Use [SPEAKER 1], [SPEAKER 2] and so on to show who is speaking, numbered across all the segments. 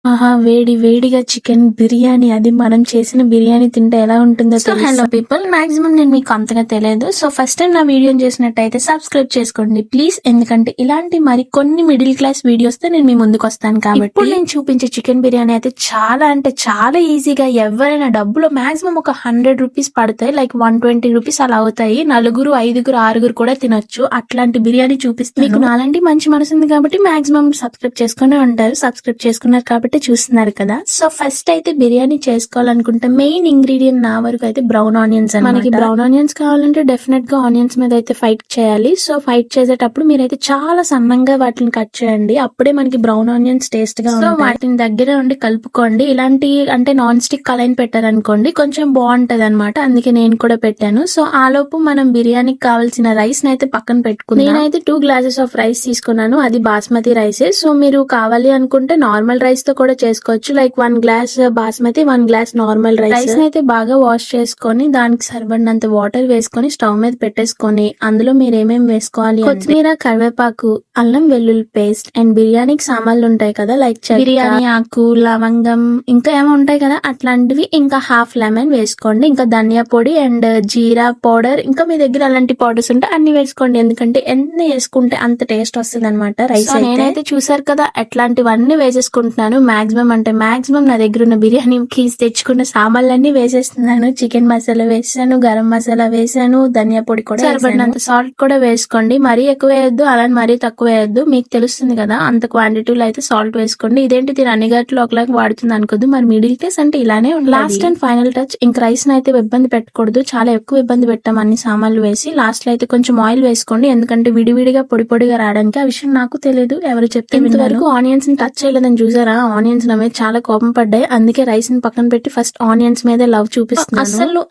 [SPEAKER 1] ఆహా! వేడి వేడిగా చికెన్ బిర్యానీ, అది మనం చేసిన బిర్యానీ తింటే ఎలా ఉంటుందో తెలుసా? హలో పీపుల్, మాక్సిమం నేను మీకు అంతగా తెలియదు. సో ఫస్ట్ టైం నా వీడియోని చేసినట్టయితే సబ్స్క్రైబ్ చేసుకోండి ప్లీజ్. ఎందుకంటే ఇలాంటి మరి కొన్ని మిడిల్ క్లాస్ వీడియోస్ తో నేను మీ ముందుకు వస్తాను కాబట్టి. ఇప్పుడు నేను చూపించే చికెన్ బిర్యానీ అయితే చాలా అంటే చాలా ఈజీగా ఎవరైనా డబ్బులు మాక్సిమం ఒక 100 రూపీస్ పడతాయి, లైక్ 120 రూపీస్ అలా అవుతాయి. నలుగురు, ఐదుగురు, ఆరుగురు కూడా తినొచ్చు. అట్లాంటి బిర్యానీ చూపిస్తాను. మీకు నాలాంటి మంచి మనసు ఉంది కాబట్టి మాక్సిమం సబ్స్క్రైబ్ చేసుకునే ఉంటారు. సబ్స్క్రైబ్ చేసుకున్నారు కాబట్టి చూస్తున్నారు కదా. సో ఫస్ట్ అయితే బిర్యానీ చేసుకోవాలనుకుంటే మెయిన్ ఇంగ్రీడియంట్ నా వరకు అయితే బ్రౌన్ ఆనియన్స్. మనకి బ్రౌన్ ఆనియన్స్ కావాలంటే డెఫినెట్ గా ఆనియన్స్ మీద అయితే ఫైట్ చేయాలి. సో ఫైట్ చేసేటప్పుడు మీరైతే చాలా సన్నంగా వాటిని కట్ చేయండి, అప్పుడే మనకి బ్రౌన్ ఆనియన్స్ టేస్ట్ గా ఉంటాయి. సో వాటిని దగ్గర ఉండి కలుపుకోండి. ఇలాంటి అంటే నాన్ స్టిక్ కలైన్ పెట్టారనుకోండి కొంచెం బాగుంటది అనమాట, అందుకే నేను కూడా పెట్టాను. సో ఆలోపు మనం బిర్యానీకి కావాల్సిన రైస్ ని అయితే పక్కన పెట్టుకున్నాను. నేనైతే 2 గ్లాసెస్ ఆఫ్ రైస్ తీసుకున్నాను, అది బాస్మతి రైసే. సో మీరు కావాలి అనుకుంటే నార్మల్ రైస్ తో కూడా చేసుకోవచ్చు, like 1 glass basmati, 1 glass normal rice అయితే బాగా వాష్ చేసుకొని దానికి సరిపడినంత వాటర్ వేసుకొని స్టవ్ మీద పెట్టేసుకొని అందులో మీరు ఏమేమి వేసుకోవాలి, కొత్తిమీర, కరివేపాకు, అల్లం వెల్లుల్లి పేస్ట్ అండ్ బిర్యానీకి సామాన్లు ఉంటాయి కదా, లైక్ బిర్యానీ ఆకు, లవంగం, ఇంకా ఏమో ఉంటాయి కదా అట్లాంటివి, ఇంకా హాఫ్ లెమన్ వేసుకోండి. ఇంకా ధనియా పొడి అండ్ జీరా పౌడర్, ఇంకా మీ దగ్గర అలాంటి పౌడర్స్ ఉంటే అన్ని వేసుకోండి, ఎందుకంటే ఎన్ని వేసుకుంటే అంత టేస్ట్ వస్తుంది అనమాట రైస్. నేనైతే చూసారు కదా అట్లాంటివన్నీ వేసేసుకుంటున్నాను. మాక్సిమం నా దగ్గర ఉన్న బిర్యానీకి తెచ్చుకున్న సామాన్లన్నీ వేసేస్తున్నాను. చికెన్ మసాలా వేసాను, గరం మసాలా వేసాను, ధనియా పొడి కూడా, సరిపడినంత సాల్ట్ కూడా వేసుకోండి. మరీ ఎక్కువ వేయద్దు, అలానే మరీ తక్కువ వేయద్దు, మీకు తెలుస్తుంది కదా అంత క్వాంటిటీలో అయితే సాల్ట్ వేసుకోండి. ఇదేంటి దీని అన్ని గట్లు ఒకలాగా వాడుతుంది అనుకోద్దు, మరి మిడిల్ క్లాస్ అంటే ఇలానే ఉంటుంది. లాస్ట్ అండ్ ఫైనల్ టచ్, ఇంక రైస్ అయితే ఇబ్బంది పెట్టకూడదు, చాలా ఎక్కువ ఇబ్బంది పెట్టాం అన్ని సామాన్లు వేసి. లాస్ట్ లో అయితే కొంచెం ఆయిల్ వేసుకోండి, ఎందుకంటే విడివిడిగా పొడి పొడిగా రావడానికి. ఆ విషయం నాకు తెలియదు, ఎవరు చెప్తే. ఇంతవరకు ఆనియన్స్ ని టచ్ చేయలేదని చూసారా, ఆనియన్స్ మీద చాలా కోపం పడ్డాయి, అందుకే రైస్ ని పక్కన పెట్టి ఫస్ట్ ఆనియన్స్ మీద లవ్ చూపిస్తున్నాను.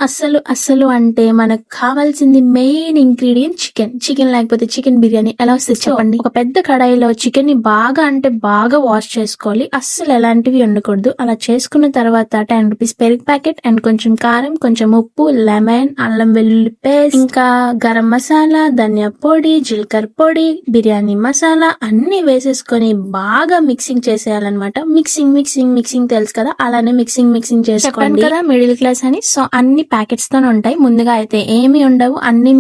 [SPEAKER 1] అస్సలు అంటే మనకు కావాల్సింది మెయిన్ ఇంగ్రీడియంట్ చికెన్ లేకపోతే చికెన్ బిర్యానీ ఎలా వస్తుంది చెప్పండి. ఒక పెద్ద కడాయిలో చికెన్ ని బాగా అంటే బాగా వాష్ చేసుకోవాలి, అస్సలు ఎలాంటివి ఉండకూడదు. అలా చేసుకున్న తర్వాత 10 రూపీస్ పెరుగు ప్యాకెట్ అండ్ కొంచెం కారం, కొంచెం ఉప్పు, లెమన్, అల్లం వెల్లుల్లి పేస్ట్, ఇంకా గరం మసాలా, ధనియా పొడి, జీలకర్ర పొడి, బిర్యానీ మసాలా అన్ని వేసేసుకొని బాగా మిక్సింగ్ చేసేయాలన్నమాట. మిక్సింగ్ తెలుసు కదా, అలానే మిక్సింగ్ చేసుకోండి కదా మిడిల్ క్లాస్ అని. సో అన్ని ప్యాకెట్స్ తోనే ఉంటాయి, ముందుగా అయితే ఏమి ఉండవు, అన్ని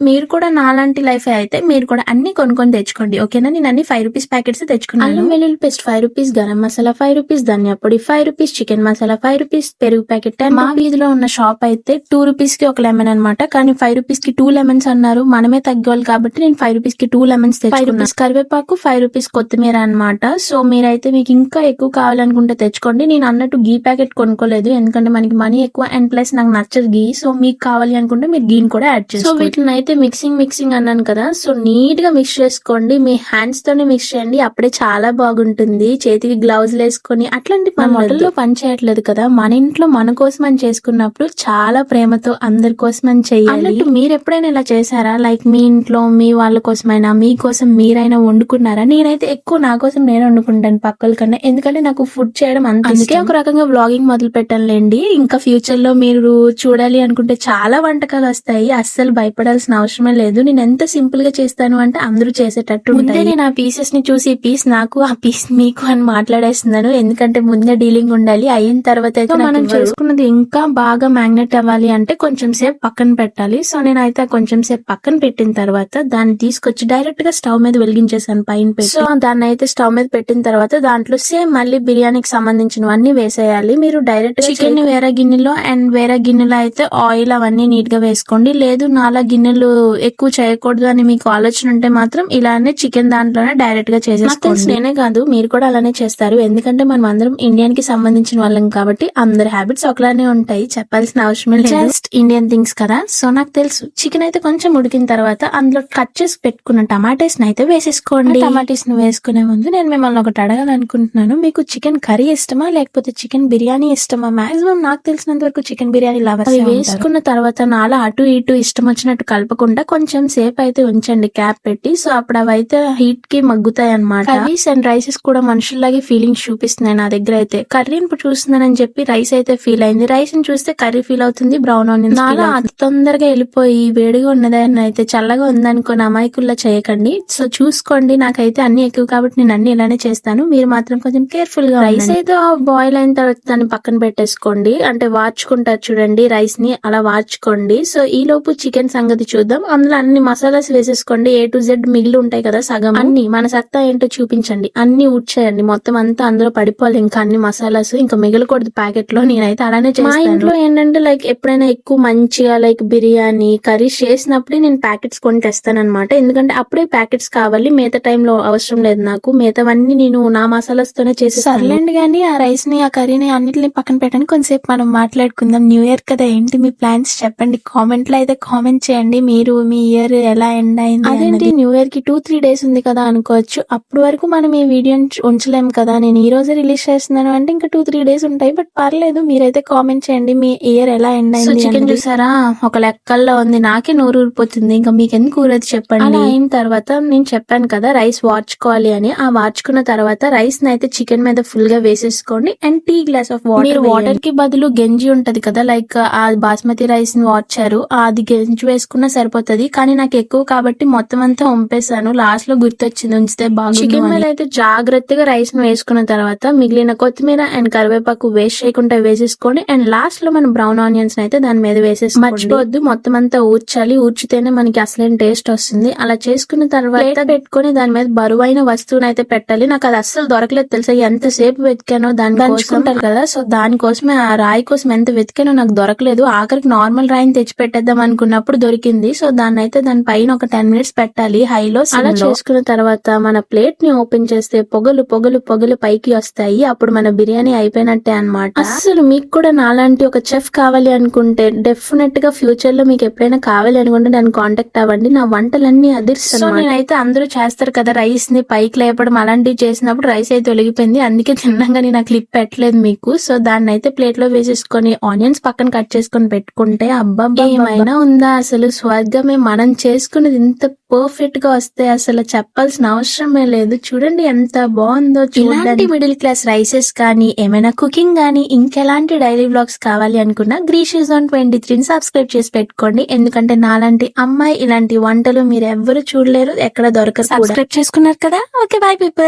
[SPEAKER 1] మీరు కూడా నాలాంటి లైఫ్ అయితే మీరు కూడా అన్ని కొనుక్కొని తెచ్చుకోండి, ఓకేనా. నేను అన్ని 5 రూపీస్ ప్యాకెట్స్ తెచ్చుకున్నాను. అల్లం వెల్లుల్లి paste 5 rupees, garam masala 5 rupees, ధనియా పొడి 5 రూపీస్, చికెన్ మసాలా 5 రూపీస్, పెరుగు ప్యాకెట్ 10. మా వీధిలో ఉన్న షాప్ అయితే 2 రూపీస్ కి ఒక లెమన్ అనమాట, కానీ 5 రూపీస్ కి 2 లెమన్స్ అన్నారు. మనమే తగ్గోవాలి కాబట్టి నేను 5 రూపీస్ కి 2 లెమన్స్ తెచ్చుకున్నాను. 5 రూపీస్ కరివేపాకు, 5 రూపీస్ కొత్తిమీర అనమాట. సో మీరైతే మీకు ఇంకా ఎక్కువ కావాలనుకుంటే తెచ్చుకోండి. నేను అన్నట్టు గీ ప్యాకెట్ కొనుక్కోలేదు, ఎందుకంటే మనకి మనీ ఎక్కువ అండ్ ప్లస్ నాకు నచ్చదు గీ. సో మీకు కావాలి అనుకుంటే మీరు గీని కూడా యాడ్ చేసుకోండి. సో వీటిని అయితే మిక్సింగ్ అన్నాను కదా, సో నీట్ గా మిక్స్ చేసుకోండి, మీ హ్యాండ్స్ తోనే మిక్స్ చేయండి, అప్పుడే చాలా బాగుంటుంది. చేతికి గ్లౌజ్ వేసుకొని అట్లాంటి హోటల్లో పని చేయట్లేదు కదా, మన ఇంట్లో మన కోసం అని చేసుకున్నప్పుడు చాలా ప్రేమతో అందరి కోసం అని చెయ్యాలి. మీరు ఎప్పుడైనా ఇలా చేశారా, లైక్ మీ ఇంట్లో మీ వాళ్ళ కోసమైనా మీకోసం మీరైనా వండుకున్నారా? నేనైతే ఎక్కువ నా కోసం నేను వండుకుంటాను పక్కల కన్నా, ఎందుకంటే నాకు ఫుడ్ చేయడం అందుకే ఒక రకంగా వ్లాగింగ్ మొదలు పెట్టానులేండి. ఇంకా ఫ్యూచర్ లో మీరు చూడాలి అనుకుంటే చాలా వంటకాలు వస్తాయి, అస్సలు భయపడాల్సిన అవసరమే లేదు. నేను ఎంత సింపుల్ గా చేస్తాను అంటే అందరూ చేసేటట్టు ఉంటాయి. నేను ఆ పీసెస్ ని చూసి ఈ పీస్ నాకు, ఆ పీస్ మీకు అని మాట్లాడేస్తున్నాను, ఎందుకంటే ముందే డీలింగ్ ఉండాలి. అయిన తర్వాత అయితే మనం చేసుకున్నది ఇంకా బాగా మ్యాగ్నెట్ అవ్వాలి అంటే కొంచెం సేపు పక్కన పెట్టాలి. సో నేనైతే కొంచెం సేపు పక్కన పెట్టిన తర్వాత దాన్ని తీసుకొచ్చి డైరెక్ట్ గా స్టవ్ మీద వెలిగించేసాను పైన పెట్టి. సో దాన్ని అయితే స్టవ్ మీద పెట్టిన తర్వాత దాంట్లో సేమ్ మళ్ళీ బిర్యానీకి సంబంధించినవన్నీ వేసేయాలి. మీరు డైరెక్ట్ చికెన్ ని వేరే గిన్నెలో అండ్ వేరే గిన్నెలో అయితే ఆయిల్ అవన్నీ నీట్ గా వేసుకోండి. లేదు నాలా గిన్నెలు ఎక్కువ చేయకూడదు అని మీకు ఆలోచన ఉంటే మాత్రం ఇలానే చికెన్ దాంట్లోనే డైరెక్ట్ గా చేసేసుకోండి. నేనే కాదు మీరు కూడా అలానే చేస్తారు, ఎందుకంటే మనం అందరం ఇండియన్ కి సంబంధించిన వాళ్ళం కాబట్టి అందరి హ్యాబిట్స్ ఒకలానే ఉంటాయి, చెప్పాల్సిన అవసరం లేదు, జస్ట్ ఇండియన్ థింగ్స్ కదా. సో నాకు తెలుసు. చికెన్ అయితే కొంచెం ఉడికిన తర్వాత అందులో కట్ చేసి పెట్టుకున్న టమాటాస్ ని అయితే వేసేసుకోండి. టమాటాస్ ని వేసుకునే ముందు నేను మిమ్మల్ని ఒకటి అడగాలనుకుంటున్నాను, మీకు చికెన్ కర్రీ ఇష్టమా లేకపోతే చికెన్ బిర్యానీ ఇష్టమా? మాక్సిమం నాకు తెలిసినంత వరకు చికెన్ బిర్యానీ లవర్స్. అవి వేసుకున్న తర్వాత నాలా అటు ఇటు ఇష్టం వచ్చినట్టు కలపకుండా కొంచెం సేపు అయితే ఉంచండి క్యాప్ పెట్టి. సో అప్పుడు అవి అయితే హీట్ కి మగ్గుతాయి అనమాట. కర్రీస్ అండ్ రైసెస్ కూడా మనుషుల్లాగే ఫీలింగ్స్ చూపిస్తున్నాయి నా దగ్గర అయితే. కర్రీని చూస్తున్నానని చెప్పి రైస్ అయితే ఫీల్ అయింది, రైస్ ని చూస్తే కర్రీ ఫీల్ అవుతుంది, బ్రౌన్ ఆనియన్స్. నాలా అతి తొందరగా వెళ్ళిపోయి వేడిగా ఉన్నదాన్ని అయితే చల్లగా ఉందనుకోని అమాయకుల్లా చేయకండి. సో చూసుకోండి, నాకైతే అన్ని ఎక్కువ కాబట్టి నేను అన్ని ఇలానే చేస్తాను, మీరు మాత్రం కొంచెం కేర్ఫుల్ గా రైస్ అయితే బాయిల్ అయిన తర్వాత దాన్ని పక్కన పెట్టేసుకోండి. అంటే వార్చుకుంటారు చూడండి రైస్ ని, అలా వార్చుకోండి. సో ఈ లోపు చికెన్ సంగతి చూద్దాం. అందులో అన్ని మసాలాస్ వేసేసుకోండి. A to Z మిగిలి ఉంటాయి కదా సగం, అన్ని మన సత్తా ఏంటో చూపించండి. అన్ని ఊడ్చేయండి, మొత్తం అంతా అందులో పడిపోవాలి. ఇంకా అన్ని మసాలాస్ ఇంకా మిగలకూడదు ప్యాకెట్ లో. నేనైతే అలానే చేస్తాను. మా ఇంట్లో ఏంటంటే లైక్ ఎప్పుడైనా ఎక్కువ మంచిగా లైక్ బిర్యానీ కర్రీస్ చేసినప్పుడే నేను ప్యాకెట్స్ కొని తెస్తాను అనమాట. ఎందుకంటే అప్పుడే ప్యాకెట్స్ కావాలి, మిగతా టైంలో అవసరం లేదు నాకు. మిగతావన్నీ నేను నా మసాలాస్ తోనే చేసి సర్లేండి. కానీ ఆ రైస్ ని ఆ కర్రీని అన్నిటిని పక్కన పెట్టండి, కొంతసేపు మనం మాట్లాడుకుందాం. న్యూ ఇయర్ కదా, ఏంటి మీ ప్లాన్స్ చెప్పండి. కామెంట్ లో అయితే కామెంట్ చేయండి. మీరు మీ ఇయర్ ఎలా ఎండ్ అయింది. అదేంటి న్యూ ఇయర్ కి 2-3 days ఉంది కదా అనుకోవచ్చు. అప్పటి వరకు మనం ఈ వీడియోని ఉంచలేం కదా. నేను ఈ రోజే రిలీజ్ చేస్తున్నాను అంటే ఇంకా 2-3 days ఉంటాయి. బట్ పర్లేదు, మీరైతే కామెంట్ చేయండి మీ ఇయర్ ఎలా ఎండ్ అయింది. చికెన్ చూసారా, ఒక లెక్కల్లో ఉంది. నాకే నోరు ఊరిపోతుంది. ఇంకా మీకు ఎందుకు ఊరేది చెప్పండి. అలా అయిన తర్వాత నేను చెప్పాను కదా రైస్ వార్చుకోవాలి అని. ఆ వార్చుకున్న తర్వాత రైస్ ని అయితే చికెన్ మీద ఫుల్ గా వేసేసుకోండి. And tea glass of water. మీరు వాటర్ కి బదులు గంజి ఉంటది కదా, లైక్ ఆ బాస్మతి రైస్ ని వార్చారు, అది గంజి వేసుకున్నా సరిపోతది. కానీ నాకు ఎక్కువ కాబట్టి మొత్తం అంతా వంపేశాను. లాస్ట్ లో గుర్తొచ్చింది ఉంచితే బాగుంది. చికెన్ మీద అయితే జాగ్రత్తగా రైస్ ని వేసుకున్న తర్వాత మిగిలిన కొత్తిమీర అండ్ కరివేపాకు వేస్ట్ చేయకుండా వేసేసుకోండి. అండ్ లాస్ట్ లో మనం బ్రౌన్ ఆనియన్స్ అయితే దాని మీద వేసేసి మర్చిపోవద్దు, మొత్తం అంతా ఊర్చాలి. ఊర్చితేనే మనకి అసలైన టేస్ట్ వస్తుంది. అలా చేసుకున్న తర్వాత పెట్టుకుని దాని మీద బరువైన వస్తువుని అయితే పెట్టాలి. నాకు అది అస్సలు దొరకలేదు తెలుసా. ఎంతసేపు వెతికానో దాన్ని దంచుకుంటారు కదా, సో దానికోసమే ఆ రాయి కోసం ఎంత వెతికానో నాకు దొరకలేదు. ఆఖరికి నార్మల్ రాయిని తెచ్చి పెట్టేద్దాం అనుకున్నప్పుడు దొరికింది. సో దాన్ని అయితే దాని పైన ఒక 10 minutes పెట్టాలి హైలో. అలా చేసుకున్న తర్వాత మన ప్లేట్ ని ఓపెన్ చేస్తే పొగలు పొగలు పొగలు పైకి వస్తాయి. అప్పుడు మన బిర్యానీ అయిపోయినట్టే అన్నమాట. అసలు మీకు కూడా నాలాంటి ఒక చెఫ్ కావాలి అనుకుంటే డెఫినెట్ గా ఫ్యూచర్ లో మీకు ఎప్పుడైనా కావాలి అనుకుంటే నన్ను కాంటాక్ట్ అవ్వండి. నా వంటలన్నీ అదిరిస్తాను. సో నేనైతే అందరూ చేస్తారు కదా రైస్ ని పైకి లేపడం, అలాంటివి చేసినప్పుడు రైస్ అయితే ఒలిగిపోయింది. అందుకే చిన్నగా నేను ఆ క్లిప్ పెట్టలేదు మీకు. సో దాన్ని అయితే ప్లేట్ లో వేసేసుకొని ఆనియన్స్ పక్కన కట్ చేసుకొని పెట్టుకుంటే అబ్బబ్బా ఏమైనా ఉందా అసలు, స్వర్గమే. మనం చేసుకునేది ఇంత పర్ఫెక్ట్ గా వస్తే అసలు చెప్పాల్సిన అవసరమే లేదు. చూడండి ఎంత బాగుందో. ఇలాంటి మిడిల్ క్లాస్ రైసెస్ కానీ ఏమైనా కుకింగ్ కానీ ఇంకెలాంటి డైలీ వ్లాగ్స్ కావాలి అనుకున్నా గ్రీషియస్ ఆన్ 23 సబ్స్క్రైబ్ చేసి పెట్టుకోండి. ఎందుకంటే నాలాంటి అమ్మాయి ఇలాంటి వంటలు మీరు ఎవ్వరు చూడలేరు, ఎక్కడ దొరకరు. సబ్స్క్రైబ్ చేసుకున్నారు కదా. Okay, by people.